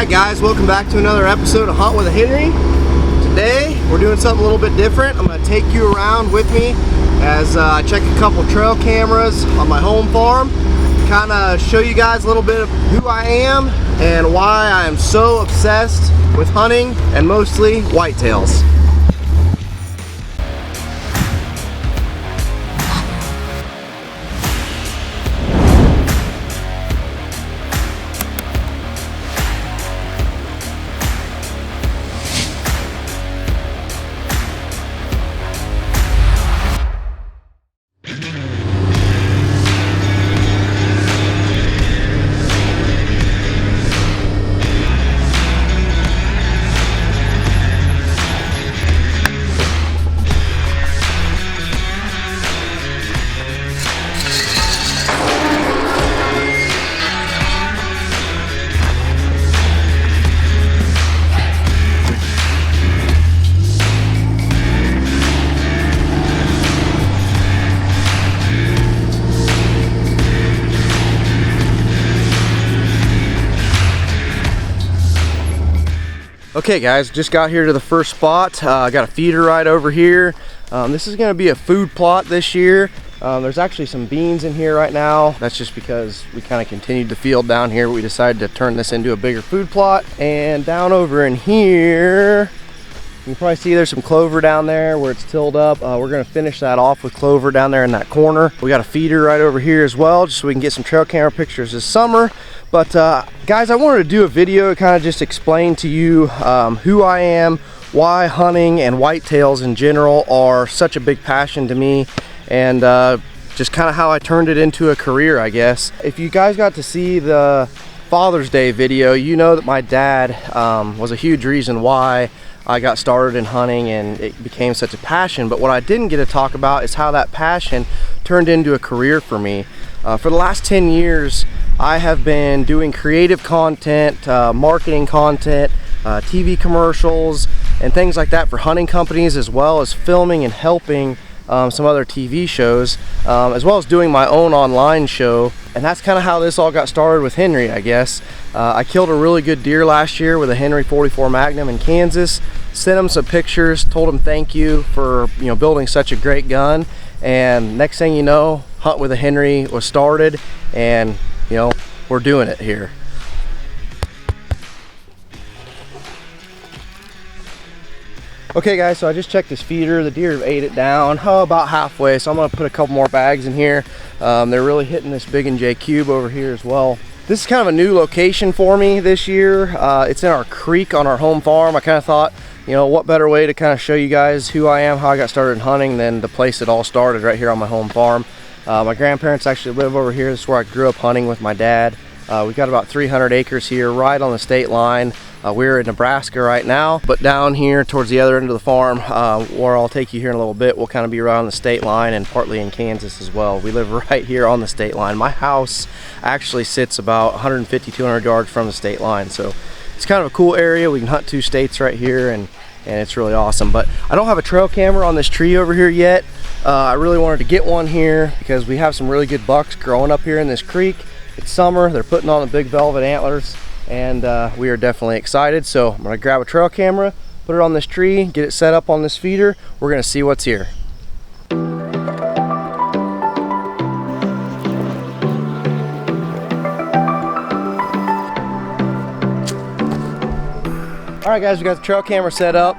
Alright guys, welcome back to another episode of Hunt with a Henry. Today we're doing something a little bit different. I'm going to take you around with me as I check a couple trail cameras on my home farm. Kind of show you guys a little bit of who I am and why I am so obsessed with hunting and mostly whitetails. Okay guys, just got here to the first spot. I got a feeder right over here. This is going to be a food plot this year. There's actually some beans in here right now. That's just because we kind of continued the field down here. We decided to turn this into a bigger food plot. And down over in here, you can probably see there's some clover down there where it's tilled up. We're going to finish that off with clover down there in that corner. We got a feeder right over here as well, just so we can get some trail camera pictures this summer. But guys, I wanted to do a video to kind of just explain to you who I am, why hunting and whitetails in general are such a big passion to me, and just kind of how I turned it into a career, I guess. If you guys got to see the Father's Day video, you know that my dad was a huge reason why I got started in hunting and it became such a passion. But what I didn't get to talk about is how that passion turned into a career for me. For the last 10 years, I have been doing creative content, marketing content, TV commercials, and things like that for hunting companies, as well as filming and helping some other TV shows, as well as doing my own online show. And that's kind of how this all got started with Henry, I guess. I killed a really good deer last year with a Henry 44 Magnum in Kansas. Sent him some pictures, told him thank you for building such a great gun. And next thing you know, Hunt with a Henry was started, and we're doing it here. Okay guys, so I just checked this feeder. The deer have ate it down about halfway, so I'm going to put a couple more bags in here. They're really hitting this Big and J cube over here as well. This is kind of a new location for me this year. It's in our creek on our home farm. I kind of thought, what better way to kind of show you guys who I am, how I got started in hunting, than the place it all started right here on my home farm. My grandparents actually live over here. This is where I grew up hunting with my dad. We've got about 300 acres here right on the state line. We're in Nebraska right now, but down here towards the other end of the farm, where I'll take you here in a little bit, we'll kind of be right on the state line and partly in Kansas as well. We live right here on the state line. My house actually sits about 150, 200 yards from the state line, so it's kind of a cool area. We can hunt two states right here, and it's really awesome. But I don't have a trail camera on this tree over here yet. I really wanted to get one here because we have some really good bucks growing up here in this creek. It's summer, they're putting on the big velvet antlers, and we are definitely excited. So I'm gonna grab a trail camera, put it on this tree, get it set up on this feeder. We're gonna see what's here. All right guys, we got the trail camera set up.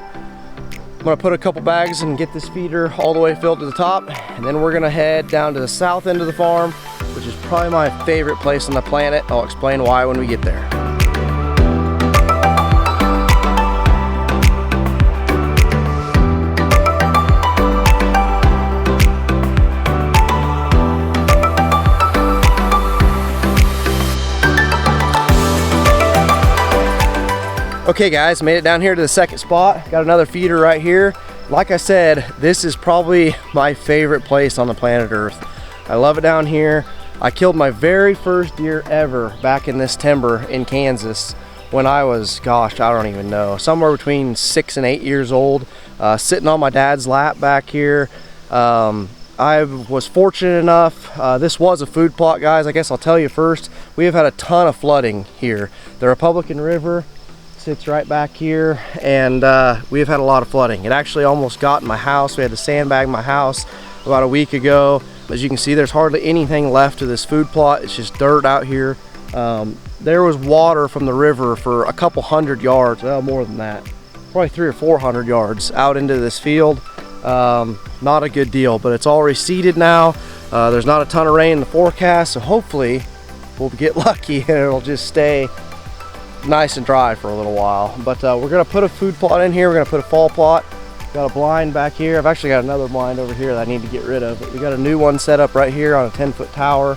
I'm gonna put a couple bags and get this feeder all the way filled to the top, and then we're gonna head down to the south end of the farm, which is probably my favorite place on the planet. I'll explain why when we get there. Okay guys, made it down here to the second spot. Got another feeder right here. Like I said, this is probably my favorite place on the planet Earth. I love it down here. I killed my very first deer ever back in this timber in Kansas when I was, gosh, I don't even know, somewhere between 6 and 8 years old, sitting on my dad's lap back here. I was fortunate enough, this was a food plot, guys. I guess I'll tell you first, we have had a ton of flooding here. The Republican River sits right back here, and we've had a lot of flooding. It actually almost got in my house. We had to sandbag my house about a week ago. As you can see, there's hardly anything left of this food plot. It's just dirt out here. There was water from the river for a couple hundred yards, well, more than that, probably 300 or 400 yards out into this field. Not a good deal, but it's all receded now. There's not a ton of rain in the forecast, so hopefully we'll get lucky and it'll just stay nice and dry for a little while. But we're gonna put a food plot in here. We're gonna put a fall plot. Got a blind back here. I've actually got another blind over here that I need to get rid of, but we got a new one set up right here on a 10-foot tower.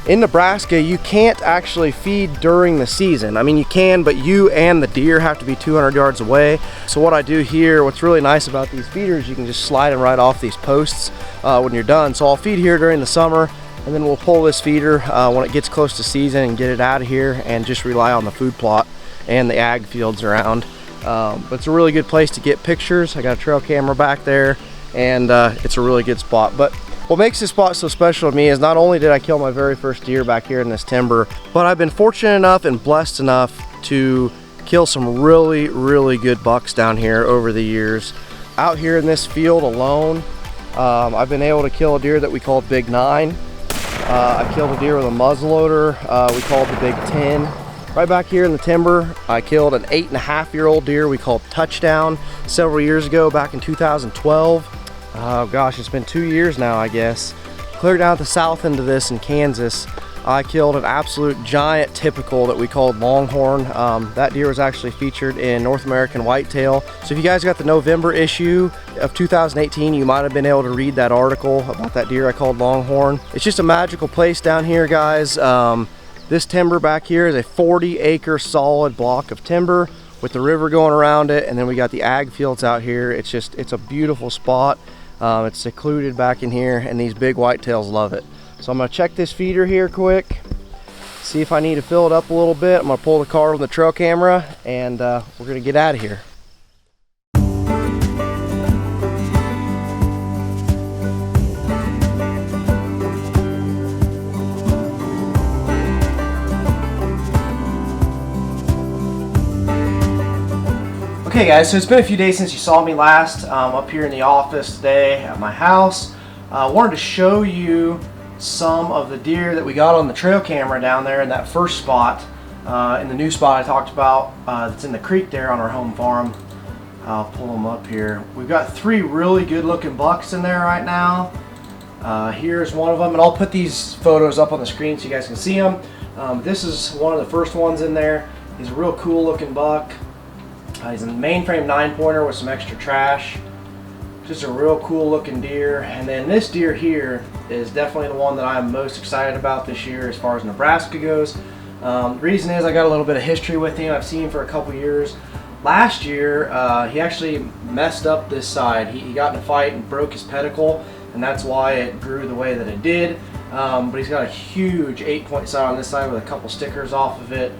In Nebraska, you can't actually feed during the season. I mean, you can, but you and the deer have to be 200 yards away. So what I do here, what's really nice about these feeders, you can just slide them right off these posts when you're done. So I'll feed here during the summer, and then we'll pull this feeder when it gets close to season and get it out of here and just rely on the food plot and the ag fields around. But it's a really good place to get pictures. I got a trail camera back there, and it's a really good spot. But what makes this spot so special to me is not only did I kill my very first deer back here in this timber, but I've been fortunate enough and blessed enough to kill some really, really good bucks down here over the years. Out here in this field alone, I've been able to kill a deer that we called Big 9. I killed a deer with a muzzleloader we called the Big 10. Right back here in the timber, I killed an 8.5-year-old deer we called Touchdown several years ago, back in 2012. Oh gosh, it's been 2 years now, I guess. Clear down at the south end of this in Kansas, I killed an absolute giant typical that we called Longhorn. That deer was actually featured in North American Whitetail. So if you guys got the November issue of 2018, you might have been able to read that article about that deer I called Longhorn. It's just a magical place down here, guys. This timber back here is a 40-acre solid block of timber with the river going around it, and then we got the ag fields out here. It's a beautiful spot. It's secluded back in here, and these big whitetails love it. So I'm gonna check this feeder here quick, see if I need to fill it up a little bit. I'm gonna pull the car with the trail camera, and we're gonna get out of here. Okay guys, so it's been a few days since you saw me last. Up here in the office today at my house. I wanted to show you some of the deer that we got on the trail camera down there in that first spot, in the new spot I talked about that's in the creek there on our home farm. I'll pull them up here. We've got 3 really good looking bucks in there right now. Here's one of them, and I'll put these photos up on the screen so you guys can see them. This is one of the first ones in there. He's a real cool looking buck. He's a mainframe 9-pointer with some extra trash. Just a real cool looking deer. And then this deer here is definitely the one that I'm most excited about this year as far as Nebraska goes. The reason is I got a little bit of history with him. I've seen him for a couple years. Last year, he actually messed up this side. He got in a fight and broke his pedicle, and that's why it grew the way that it did. But he's got a huge 8-point sight on this side with a couple stickers off of it.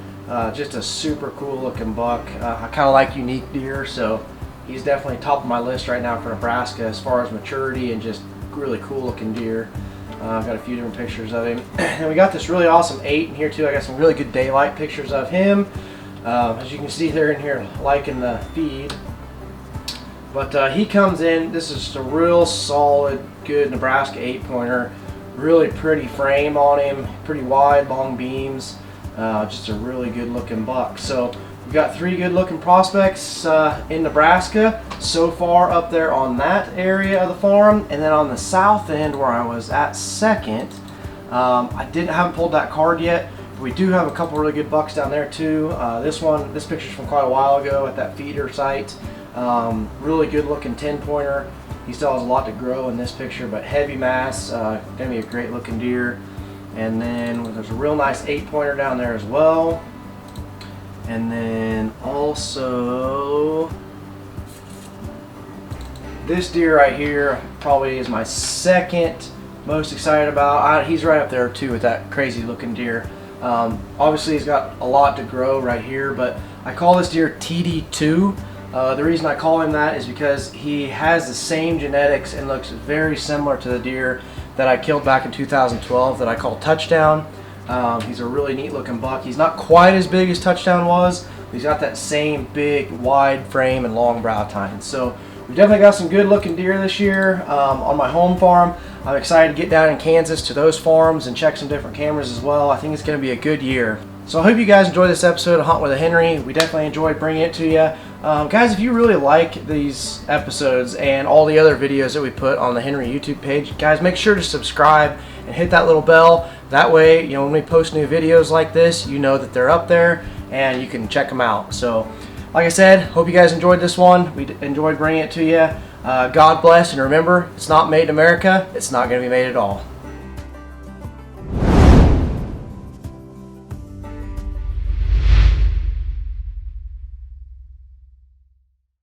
Just a super cool looking buck. I kind of like unique deer, so he's definitely top of my list right now for Nebraska as far as maturity and just really cool looking deer. I've got a few different pictures of him. And we got this really awesome 8 in here too. I got some really good daylight pictures of him. As you can see, they're in here liking the feed. But he comes in, this is just a real solid, good Nebraska 8-pointer. Really pretty frame on him, pretty wide, long beams. Just a really good looking buck. So we've got 3 good looking prospects in Nebraska so far up there on that area of the farm, and then on the south end where I was at second, I haven't pulled that card yet, but we do have a couple really good bucks down there too. This picture's from quite a while ago at that feeder site. Really good looking 10-pointer. He still has a lot to grow in this picture, but heavy mass, gonna be a great looking deer. And then there's a real nice 8-pointer down there as well. And then also this deer right here probably is my second most excited about. He's right up there too with that crazy looking deer. Obviously he's got a lot to grow right here, but I call this deer TD2. The reason I call him that is because he has the same genetics and looks very similar to the deer that I killed back in 2012 that I call Touchdown. He's a really neat looking buck. He's not quite as big as Touchdown was, He's got that same big, wide frame and long brow tines. So we've definitely got some good looking deer this year on my home farm. I'm excited to get down in Kansas to those farms and check some different cameras as well. I think it's going to be a good year. So I hope you guys enjoyed this episode of Hunt with a Henry. We definitely enjoyed bringing it to you. Guys, if you really like these episodes and all the other videos that we put on the Henry YouTube page, guys, make sure to subscribe and hit that little bell. That way, you know, when we post new videos like this, you know that they're up there and you can check them out. So, like I said, hope you guys enjoyed this one. We enjoyed bringing it to you. God bless, and remember, it's not made in America. It's not going to be made at all.